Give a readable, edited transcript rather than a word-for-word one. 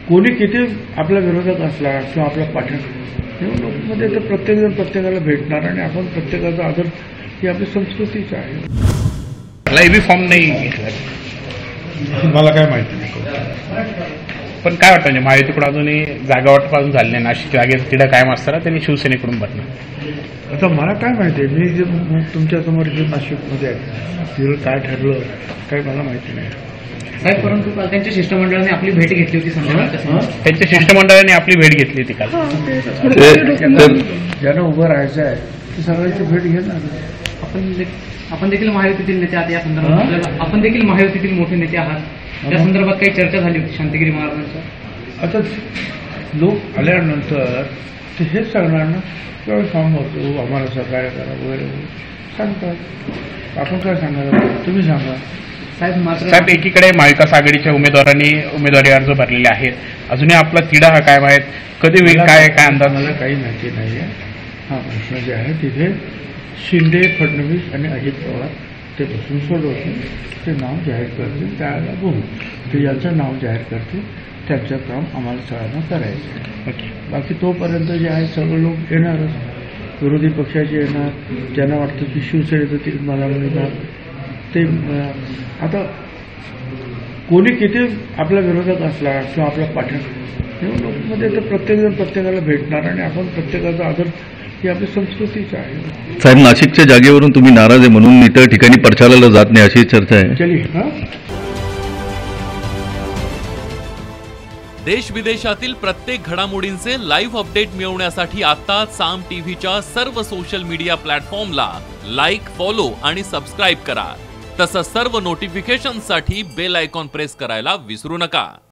कोणी किती आपल्या विरोधात असला किंवा आपल्या पाठिंबा निवडणुकीमध्ये तर प्रत्येकजण प्रत्येकाला भेटणार आणि आपण प्रत्येकाचा आदर ही आपली संस्कृतीच आहे. लाईव्ही फॉर्म नाही घेतला, मला काय माहिती नाही. पण काय वाटतं म्हणजे महायुतीकडून अजूनही जागा वाटपासून झाली नाही, नाशिक जागेचा तिढा कायम असताना त्यांनी शिवसेनेकडून भरणार. आता मला काय माहिती आहे, मी जे तुमच्यासमोर जे नाशिकमध्ये आहे तिथं काय ठरलं काय मला माहिती नाही साहेब. परंतु काल त्यांच्या शिष्टमंडळाने आपली भेट घेतली होती. त्यांच्या शिष्टमंडळाने आपली भेट घेतली होती काल. ज्यांना उभं राहायचं आहे ते सगळ्यांची भेट घेणार. आपण देखील महायुतीतील नेते आहात, या संदर्भात आपण देखील महायुतीतील मोठे नेते आहात, त्या संदर्भात काही चर्चा झाली होती शांतिगिरी महाराजांच्या. आता लोक आल्यानंतर ते हेच सांगणार ना, किंवा फॉर्म होतो आम्हाला सहकार्य करा वगैरे सांगतात. आपण काय सांगणार, तुम्ही सांगा. साहेब एकीकडे महाविकास आघाडीच्या उमेदवारांनी उमेदवारी अर्ज भरलेले आहेत, अजूनही आपला तिढा हा कायम आहे. कधी होईल काय काय अंदाज? मला काही माहिती नाही आहे. हा प्रश्न जे आहे तिथे शिंदे, फडणवीस आणि अजित पवार ते बसून सोडवतील, ते नाव जाहीर करतील, त्याला बघू. ते ज्यांचं नाव जाहीर करतील त्यांचं काम आम्हाला सगळ्यांना करायचं आहे. ओके. बाकी तोपर्यंत जे आहे सर्व लोक येणारच, विरोधी पक्षाचे येणार, ज्यांना वाटतं की शिवसेनेचं ते मला मिळणार ते. आता कोणी किती आपल्या विरोधात असला किंवा आपल्या पाठिंबा निवडणुकीमध्ये तर प्रत्येकजण प्रत्येकाला भेटणार आणि आपण प्रत्येकाचा आदर ही आपली संस्कृतीच आहे. साहेब नाशिकच्या जागेवरून तुम्ही नाराज आहे म्हणून इतर ठिकाणी प्रचाराला जात नाही अशी चर्चा आहे. चली हां. देश विदेशातील प्रत्येक घडामोडींचे लाईव्ह अपडेट मिळवण्यासाठी आता साम टीव्हीच्या सर्व सोशल मीडिया प्लॅटफॉर्मला लाईक, फॉलो आणि सबस्क्राईब करा. तसंच सर्व नोटिफिकेशनसाठी बेल आयकॉन प्रेस करायला विसरू नका.